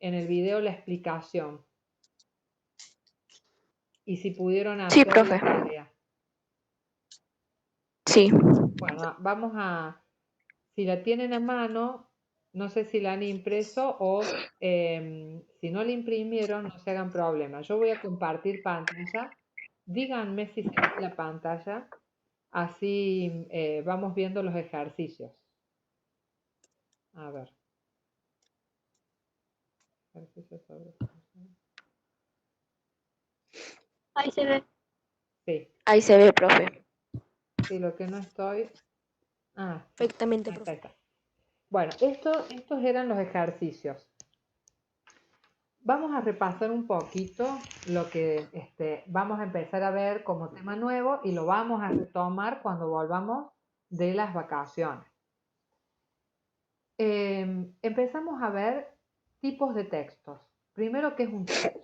en el video la explicación. Y si pudieron Sí, hacer profe. la tarea. Sí. Bueno, vamos a, si la tienen a mano, no sé si la han impreso o si no la imprimieron, no se hagan problema. Yo voy a compartir pantalla. Díganme si se ve la pantalla. Así vamos viendo los ejercicios. A ver. Ejercicios sobre... Ahí se ve. Sí. Ahí se ve, profe. Sí, lo que no estoy... Ah, Perfectamente, ahí profe. está. Bueno, estos eran los ejercicios. Vamos a repasar un poquito lo que vamos a empezar a ver como tema nuevo y lo vamos a retomar cuando volvamos de las vacaciones. Empezamos a ver tipos de textos. Primero, ¿qué es un texto?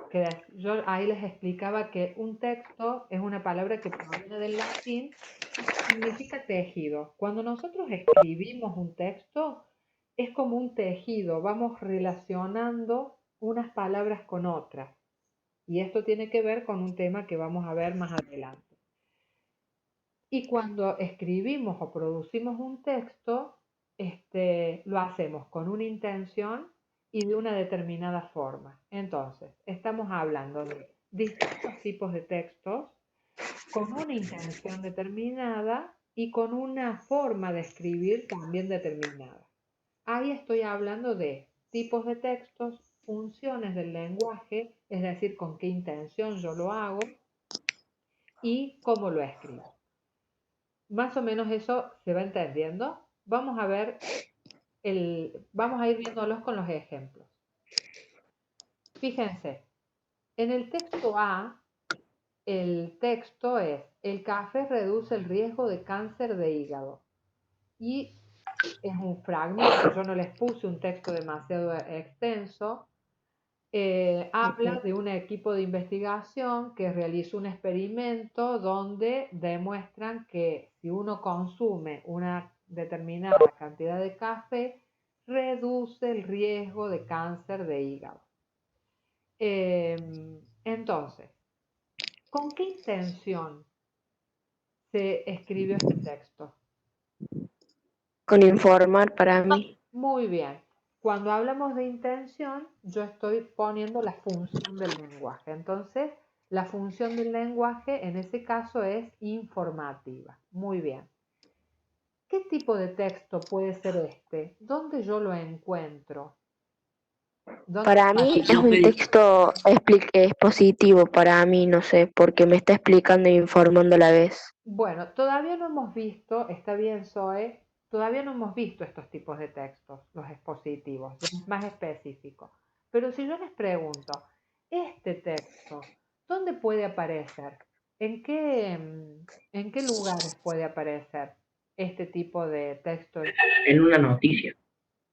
Que yo ahí les explicaba que un texto es una palabra que proviene del latín y significa tejido. Cuando nosotros escribimos un texto, es como un tejido, vamos relacionando unas palabras con otras. Y esto tiene que ver con un tema que vamos a ver más adelante. Y cuando escribimos o producimos un texto, lo hacemos con una intención y de una determinada forma. Entonces, estamos hablando de distintos tipos de textos con una intención determinada y con una forma de escribir también determinada. Ahí estoy hablando de tipos de textos, funciones del lenguaje, es decir, con qué intención yo lo hago y cómo lo escribo. Más o menos eso se va entendiendo. Vamos a ver, vamos a ir viéndolos con los ejemplos. Fíjense, en el texto A, el texto es: el café reduce el riesgo de cáncer de hígado. Y es un fragmento, yo no les puse un texto demasiado extenso. Habla de un equipo de investigación que realizó un experimento donde demuestran que si uno consume una determinada cantidad de café, reduce el riesgo de cáncer de hígado. Entonces, ¿con qué intención se escribió este texto? Con informar para mí. Muy bien. Cuando hablamos de intención, yo estoy poniendo la función del lenguaje. Entonces, la función del lenguaje en ese caso es informativa. Muy bien. ¿Qué tipo de texto puede ser este? ¿Dónde yo lo encuentro? Para mí es un texto expositivo, para mí, no sé, porque me está explicando e informando a la vez. Bueno, todavía no hemos visto, está bien Zoe, todavía no hemos visto estos tipos de textos, los expositivos, los más específicos. Pero si yo les pregunto, este texto, ¿dónde puede aparecer? ¿En qué lugares puede aparecer este tipo de texto? En una noticia.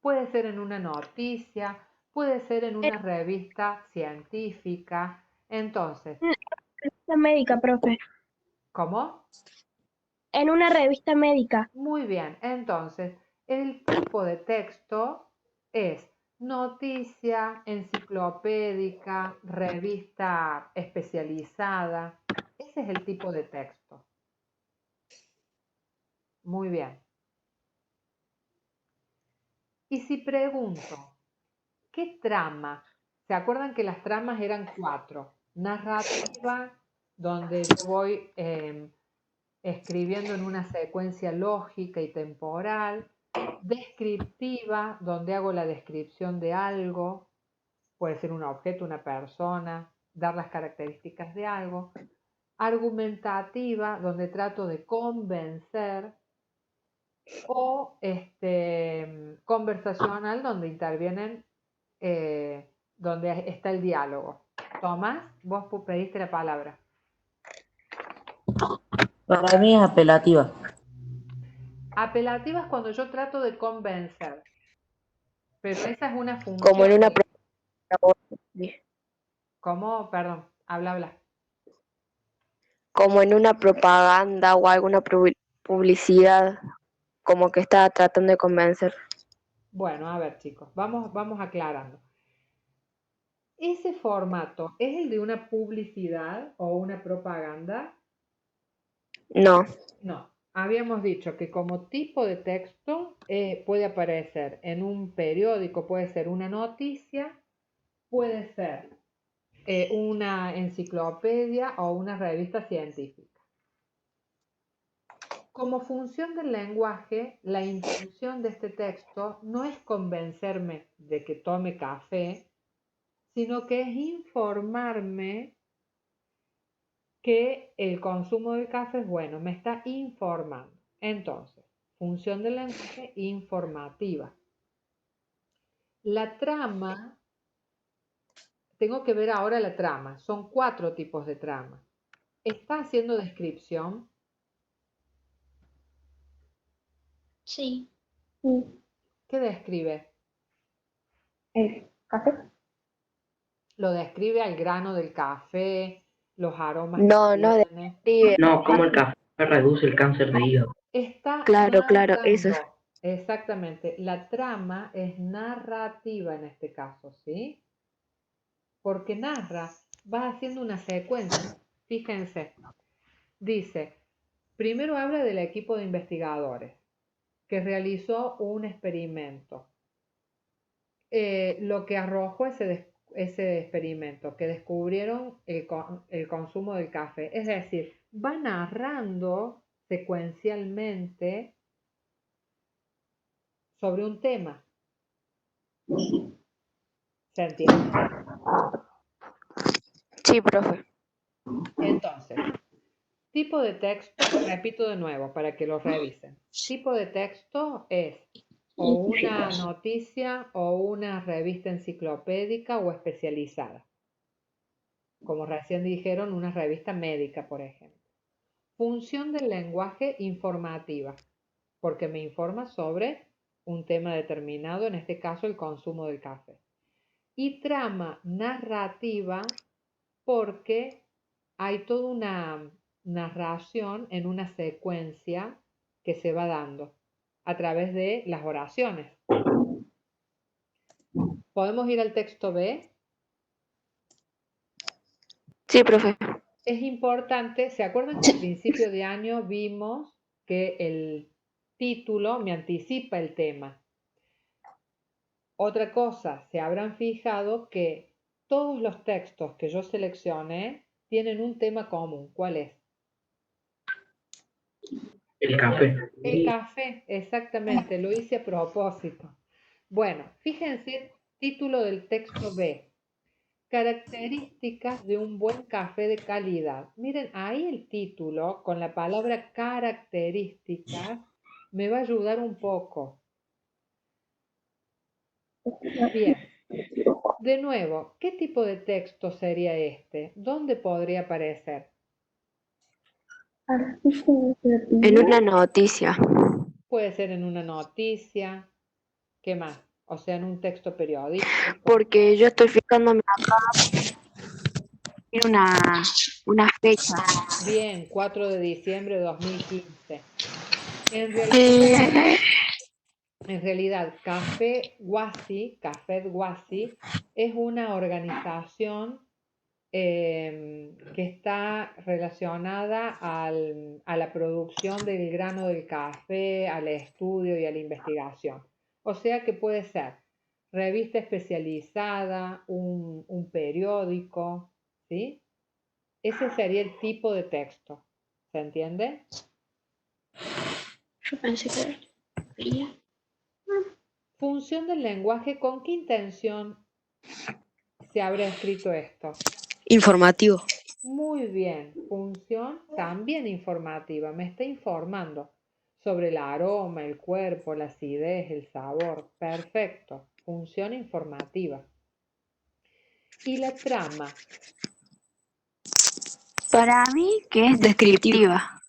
Puede ser en una noticia, puede ser en una revista científica. Entonces, Revista médica, profe. ¿cómo? En una revista médica. Muy bien, entonces el tipo de texto es noticia, enciclopédica, revista especializada. Ese es el tipo de texto. Muy bien. Y si pregunto, ¿qué trama? ¿Se acuerdan que las tramas eran 4? Narrativa, donde yo voy escribiendo en una secuencia lógica y temporal. Descriptiva, donde hago la descripción de algo, puede ser un objeto, una persona, dar las características de algo. Argumentativa, donde trato de convencer. O conversacional, donde intervienen, donde está el diálogo. Tomás, vos pediste la palabra. Para mí es apelativa. Apelativa es cuando yo trato de convencer. Pero esa es una función. Como en una ¿Cómo? Perdón, habla. como en una propaganda o alguna publicidad, como que está tratando de convencer. Bueno, a ver chicos, vamos aclarando. ¿Ese formato es el de una publicidad o una propaganda? No. No. Habíamos dicho que como tipo de texto puede aparecer en un periódico, puede ser una noticia, puede ser una enciclopedia o una revista científica. Como función del lenguaje, la intención de este texto no es convencerme de que tome café, sino que es informarme que el consumo del café es bueno, me está informando. Entonces, función del lenguaje informativa. La trama, tengo que ver ahora la trama, son 4 tipos de trama. ¿Está haciendo descripción? Sí. ¿Qué describe? Café. Lo describe al grano del café, los aromas No, que no tiene. describe. No, como el café reduce el cáncer de hígado. Está Claro, eso es. narrando. Exactamente. La trama es narrativa en este caso, ¿sí? Porque narra, va haciendo una secuencia. Fíjense, dice, primero habla del equipo de investigadores que realizó un experimento. Lo que arrojó ese experimento, que descubrieron el consumo del café. Es decir, va narrando secuencialmente sobre un tema. ¿Se entiende? Sí, profe. Entonces, tipo de texto, repito de nuevo para que lo revisen. Tipo de texto es o una noticia o una revista enciclopédica o especializada. Como recién dijeron, una revista médica, por ejemplo. Función del lenguaje informativa, porque me informa sobre un tema determinado, en este caso el consumo del café. Y trama narrativa, porque hay toda una narración en una secuencia que se va dando a través de las oraciones. ¿Podemos ir al texto B? Sí, profe. Es importante, ¿se acuerdan que a principio de año vimos que el título me anticipa el tema? Otra cosa, se habrán fijado que todos los textos que yo seleccioné tienen un tema común. ¿Cuál es? El café. El café, exactamente, lo hice a propósito. Bueno, fíjense, título del texto B. Características de un buen café de calidad. Miren, ahí el título con la palabra características me va a ayudar un poco. Bien, de nuevo, ¿qué tipo de texto sería este? ¿Dónde podría aparecer? En una noticia. Puede ser en una noticia, ¿qué más? O sea, en un texto periodístico. Porque yo estoy fijándome acá en una fecha. Bien, 4 de diciembre de 2015. En realidad, Café Guasi es una organización que está relacionada a la producción del grano del café, al estudio y a la investigación. O sea que puede ser revista especializada, un periódico, ¿sí? Ese sería el tipo de texto. ¿Se entiende? Yo pensé que era. Función del lenguaje, ¿con qué intención se habrá escrito esto? Informativo. Muy bien, función también informativa, me está informando sobre el aroma, el cuerpo, la acidez, el sabor. Perfecto, función informativa. ¿Y la trama? Para mí que es descriptiva.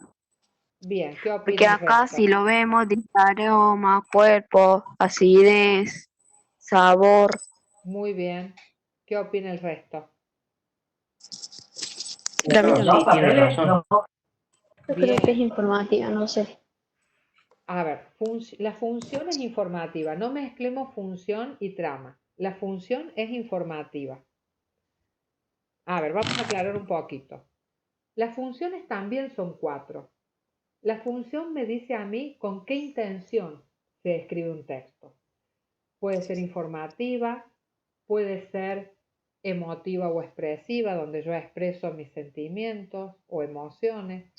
Bien, ¿qué Porque opina el acá resto? si lo vemos, dice aroma, cuerpo, acidez, sabor. Muy bien, ¿qué opina el resto? Para mí No, también. sí, tiene razón. Yo creo que es Bien, informativa, no sé. a ver, la función es informativa, no mezclemos función y trama. La función es informativa. A ver, vamos a aclarar un poquito. Las funciones también son 4. La función me dice a mí con qué intención se escribe un texto. Puede ser informativa, puede ser emotiva o expresiva, donde yo expreso mis sentimientos o emociones.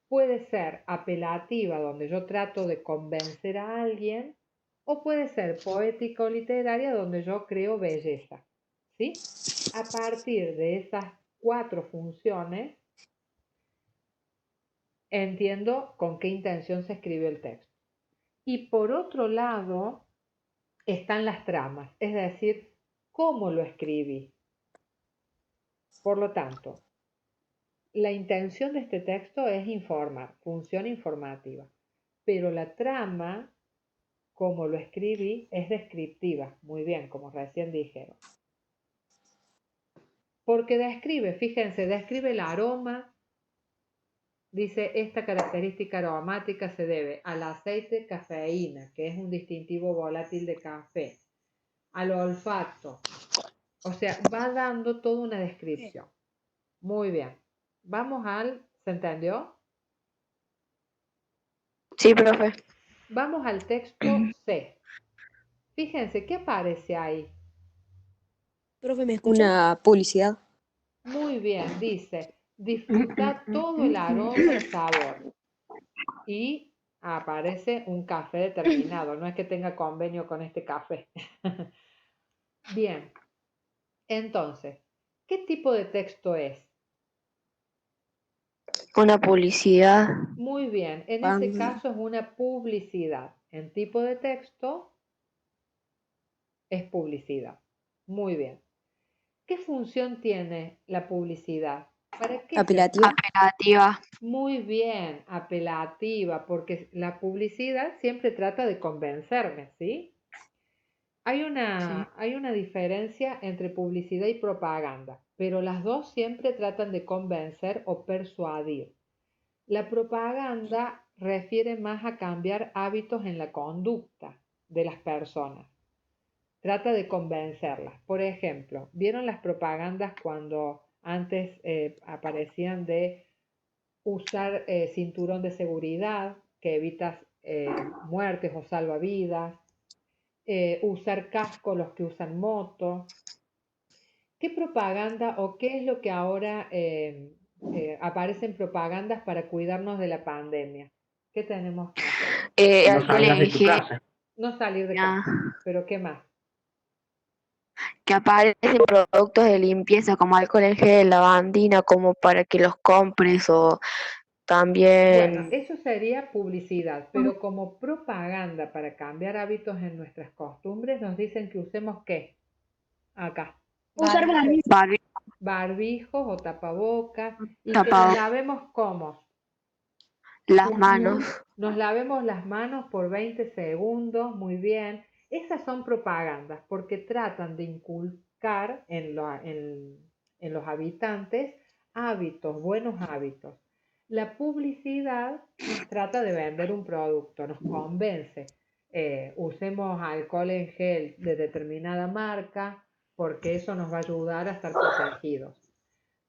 Puede ser apelativa, donde yo trato de convencer a alguien, o puede ser poética o literaria, donde yo creo belleza. ¿Sí? A partir de esas 4 funciones, entiendo con qué intención se escribió el texto. Y por otro lado, están las tramas, es decir, cómo lo escribí. Por lo tanto, la intención de este texto es informar, función informativa, pero la trama, como lo escribí, es descriptiva, muy bien, como recién dijeron. Porque describe, fíjense, describe el aroma, dice, esta característica aromática se debe al aceite cafeína, que es un distintivo volátil de café, al olfato, o sea, va dando toda una descripción. Muy bien. Vamos ¿se entendió? Sí, profe. Vamos al texto C. Fíjense, ¿qué aparece ahí? Profe, ¿me escucha? Una publicidad. Muy bien, dice, disfruta todo el aroma y sabor. Y aparece un café determinado, no es que tenga convenio con este café. Bien, entonces, ¿qué tipo de texto es? Una publicidad. Muy bien, en ese caso es una publicidad. En tipo de texto es publicidad. Muy bien. ¿Qué función tiene la publicidad? ¿Para qué Apelativa. Apelativa. Muy bien, apelativa, porque la publicidad siempre trata de convencerme, ¿sí? Hay una diferencia entre publicidad y propaganda, pero las dos siempre tratan de convencer o persuadir. La propaganda refiere más a cambiar hábitos en la conducta de las personas. Trata de convencerlas. Por ejemplo, ¿vieron las propagandas cuando antes aparecían de usar cinturón de seguridad que evitas muertes o salvavidas? Usar casco los que usan moto. ¿Qué propaganda o qué es lo que ahora aparece en propagandas para cuidarnos de la pandemia? ¿Qué tenemos que hacer? No Alcohol salgas de en tu gel. casa. No salir de Ah, casa. ¿Pero qué más? que aparecen productos de limpieza como alcohol en gel, lavandina, como para que los compres o Bueno, también. eso sería publicidad, pero como propaganda para cambiar hábitos en nuestras costumbres, nos dicen que usemos ¿qué? Acá, Usar barbijo. Barbie, barbijos o tapabocas y que nos tapado lavemos ¿cómo? las manos. Nos lavemos las manos por 20 segundos, muy bien. Esas son propagandas porque tratan de inculcar en los habitantes hábitos, buenos hábitos. La publicidad nos trata de vender un producto, nos convence. Usemos alcohol en gel de determinada marca porque eso nos va a ayudar a estar protegidos.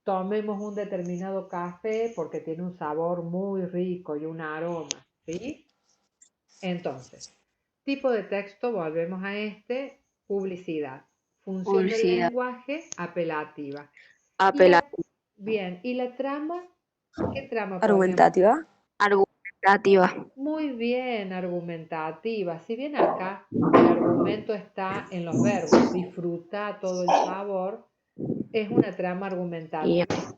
Tomemos un determinado café porque tiene un sabor muy rico y un aroma, ¿sí? Entonces, tipo de texto, volvemos a publicidad. Función del Publicidad. lenguaje, apelativa. Y Apelativa. bien, ¿y la trama? ¿Qué trama podríamos? Argumentativa. Argumentativa. Muy bien, argumentativa. Si bien acá el argumento está en los verbos, disfruta todo el sabor, es una trama Y argumentativa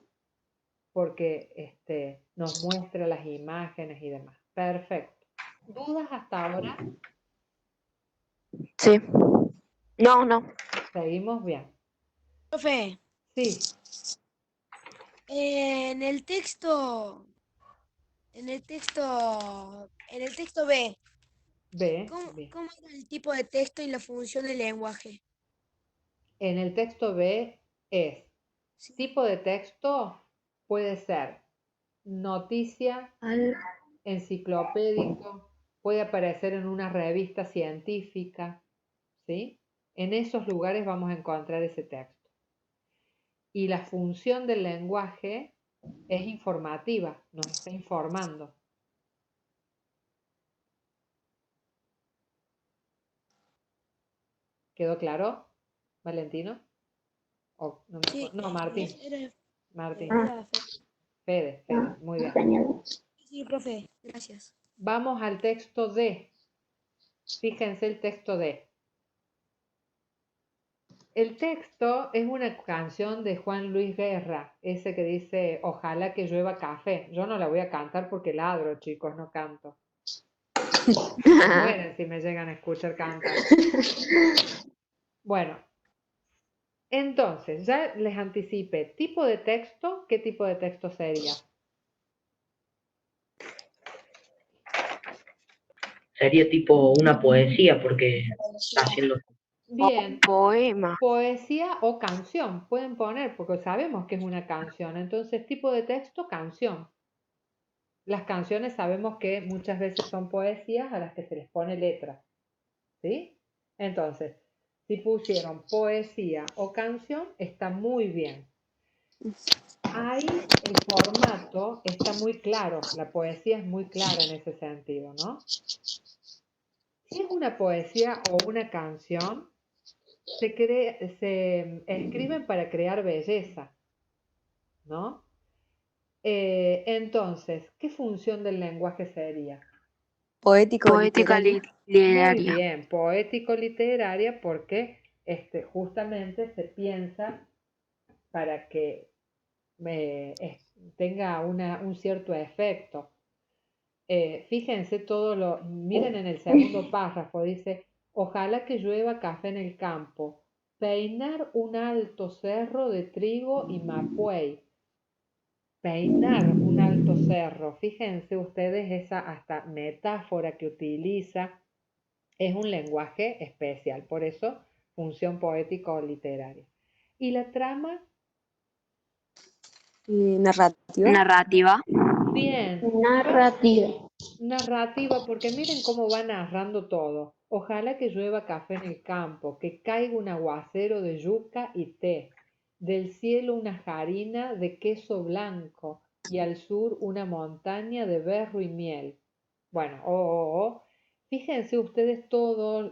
porque nos muestra las imágenes y demás. Perfecto. ¿Dudas hasta ahora? sí. No. Seguimos bien. Profe, Sí, en el texto, en el texto B, bien. ¿cómo era el tipo de texto y la función del lenguaje? En el texto B es Sí. tipo de texto, puede ser noticia, enciclopédico, puede aparecer en una revista científica, ¿sí? En esos lugares vamos a encontrar ese texto. Y la función del lenguaje es informativa, nos está informando. ¿Quedó claro, Valentino? No, Sí, no, Martín. Martín. Fede, muy bien. Sí, profe, gracias. Vamos al texto D. Fíjense el texto D. El texto es una canción de Juan Luis Guerra, ese que dice, ojalá que llueva café. Yo no la voy a cantar porque ladro, chicos, no canto. Se mueren si me llegan a escuchar cantar. Bueno, entonces, ya les anticipé, tipo de texto, ¿qué tipo de texto sería? Sería tipo una poesía porque está haciendo... Bien, Poema. poesía o canción, pueden poner, porque sabemos que es una canción. Entonces, tipo de texto, canción. Las canciones sabemos que muchas veces son poesías a las que se les pone letra, ¿sí? Entonces, si pusieron poesía o canción, está muy bien. Ahí el formato está muy claro, la poesía es muy clara en ese sentido, ¿no? Si es una poesía o una canción, se escriben para crear belleza, ¿no? Entonces, ¿qué función del lenguaje sería? Poético, Poética literaria. Muy literaria. bien, poético-literaria porque justamente se piensa para que tenga un cierto efecto. Fíjense miren en el segundo párrafo, dice, ojalá que llueva café en el campo, peinar un alto cerro de trigo y mapuey. Peinar un alto cerro, fíjense ustedes esa hasta metáfora que utiliza, es un lenguaje especial, por eso función poética o literaria. ¿Y la trama? Narrativa. Narrativa. Bien, Narrativa. narrativa, porque miren cómo va narrando todo. Ojalá que llueva café en el campo, que caiga un aguacero de yuca y té, del cielo una jarina de queso blanco y al sur una montaña de berro y miel. Bueno, fíjense ustedes toda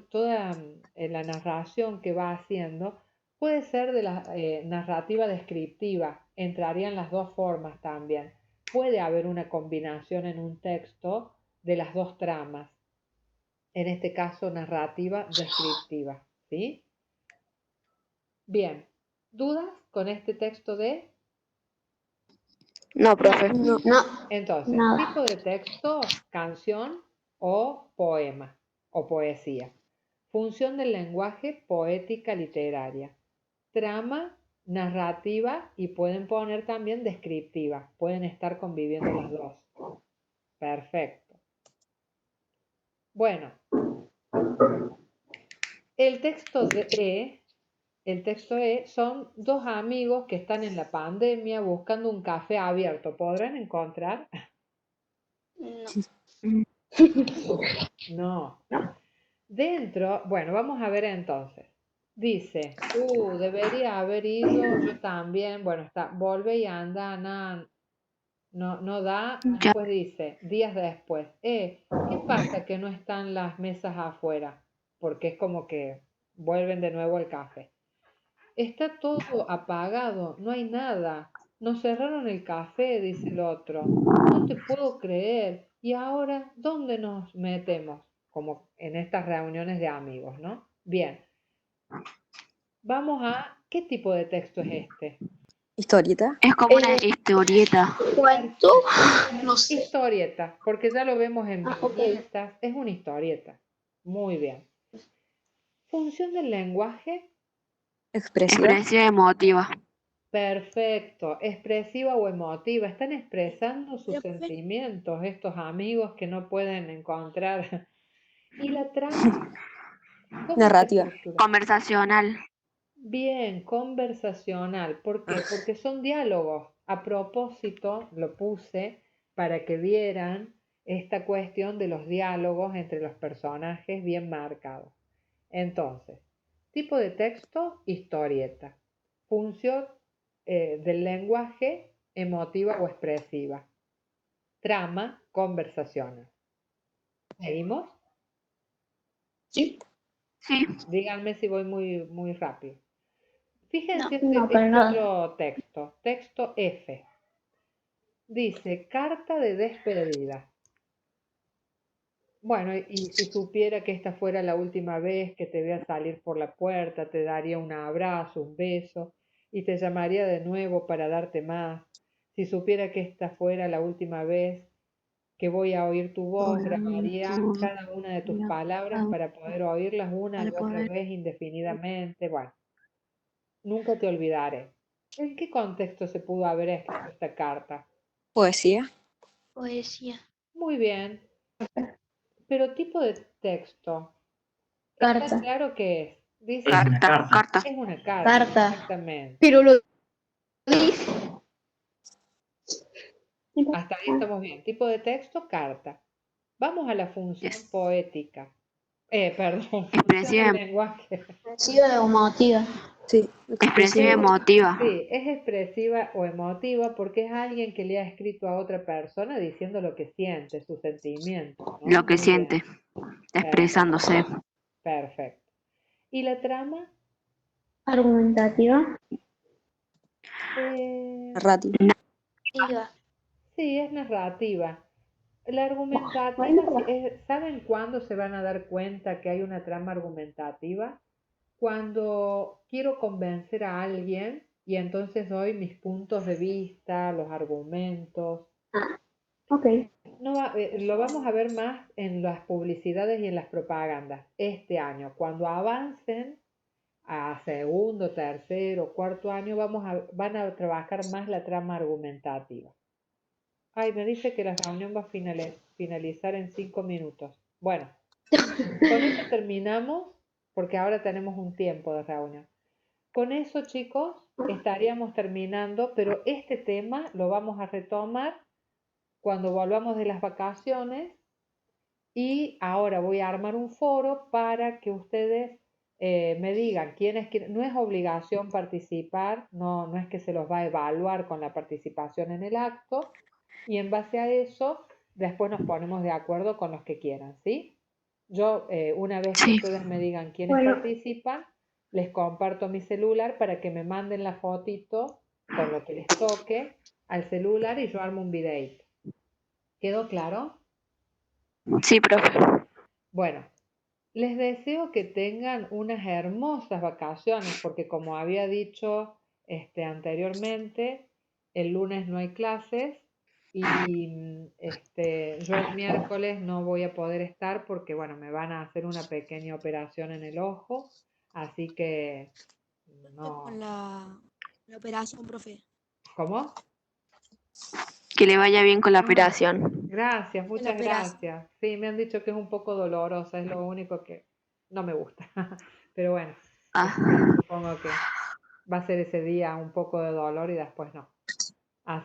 la narración que va haciendo puede ser de la narrativa descriptiva, entrarían las dos formas también. Puede haber una combinación en un texto de las dos tramas, en este caso narrativa descriptiva, ¿sí? Bien, ¿dudas con este texto de? No, profe. No. No, Entonces, nada. tipo de texto, canción o poema o poesía. Función del lenguaje, poética literaria. Trama, narrativa y pueden poner también descriptiva. Pueden estar conviviendo las dos. Perfecto. Bueno, el texto E son dos amigos que están en la pandemia buscando un café abierto. ¿Podrán encontrar? No. Dentro, bueno, vamos a ver entonces. Dice, debería haber ido, yo también, bueno, está, vuelve y anda, no da. Ya. Después dice, días después, ¿qué pasa que no están las mesas afuera? Porque es como que vuelven de nuevo al café. Está todo apagado, no hay nada. Nos cerraron el café, dice el otro. No te puedo creer. ¿Y ahora dónde nos metemos? Como en estas reuniones de amigos, ¿no? Bien. Vamos a, ¿qué tipo de texto es este? Historieta. Es como una historieta. ¿Cuánto? No sé. Historieta, porque ya lo vemos en Ah, ok. viñetas, es una historieta. Muy bien. Función del lenguaje, Expresiva. Expresiva emotiva. perfecto, expresiva o emotiva. Están expresando sus Pero, profe, sentimientos estos amigos que no pueden encontrar. ¿Y la trama? ¿Cómo se Narrativa. estructura? Conversacional. Bien, conversacional. ¿Por qué? Porque son diálogos. A propósito, lo puse para que vieran esta cuestión de los diálogos entre los personajes bien marcados. Entonces, tipo de texto, historieta. Función, del lenguaje, emotiva o expresiva. Trama, conversaciones. ¿Seguimos? Sí. Sí. Díganme si voy muy, muy rápido. Fíjense No, para nada. otro texto. Texto F. Dice, carta de despedida. Bueno, y si supiera que esta fuera la última vez que te vea salir por la puerta, te daría un abrazo, un beso, y te llamaría de nuevo para darte más. Si supiera que esta fuera la última vez que voy a oír tu voz, grabaría cada una de tus palabras para poder oírlas una y otra vez indefinidamente. Bueno, nunca te olvidaré. ¿En qué contexto se pudo haber escrito esta carta? Poesía. Poesía. Muy bien, pero tipo de texto. Está Carta. claro que es. Dice, Es una carta. es una carta. Carta. Exactamente. Pero lo dice. Hasta ahí estamos bien. Tipo de texto, carta. Vamos a la función poética. Perdón, función del lenguaje. Expresiva o emotiva. Sí. Expresiva emotiva. Sí, es expresiva o emotiva porque es alguien que le ha escrito a otra persona diciendo lo que siente, sus sentimientos, ¿no? Lo que Muy bien. siente. Expresándose. Perfecto. ¿Y la trama? Argumentativa. Narrativa. Narrativa. Sí, es narrativa. La argumentativa, ¿saben cuándo se van a dar cuenta que hay una trama argumentativa? Cuando quiero convencer a alguien y entonces doy mis puntos de vista, los argumentos. Ok. Lo vamos a ver más en las publicidades y en las propagandas este año. Cuando avancen a segundo, tercero, cuarto año, van a trabajar más la trama argumentativa. Ay, me dice que la reunión va a finalizar en 5 minutos. Bueno, con eso terminamos porque ahora tenemos un tiempo de reunión. Con eso, chicos, estaríamos terminando, pero este tema lo vamos a retomar cuando volvamos de las vacaciones y ahora voy a armar un foro para que ustedes me digan quiénes quieren. No es obligación participar, no es que se los va a evaluar con la participación en el acto y en base a eso después nos ponemos de acuerdo con los que quieran, ¿sí? Yo, una vez que ustedes me digan quiénes participan, les comparto mi celular para que me manden la fotito con lo que les toque al celular y yo armo un videito. ¿Quedó claro? Sí, profe. Bueno, les deseo que tengan unas hermosas vacaciones porque como había dicho anteriormente, el lunes no hay clases y yo el miércoles no voy a poder estar porque bueno, me van a hacer una pequeña operación en el ojo, así que no. Con la operación, profe. ¿Cómo? Que le vaya bien con la operación. Gracias, La muchas operación. gracias. Sí, me han dicho que es un poco dolorosa, es lo único que no me gusta. Pero bueno, Ah. supongo que va a ser ese día un poco de dolor y después no.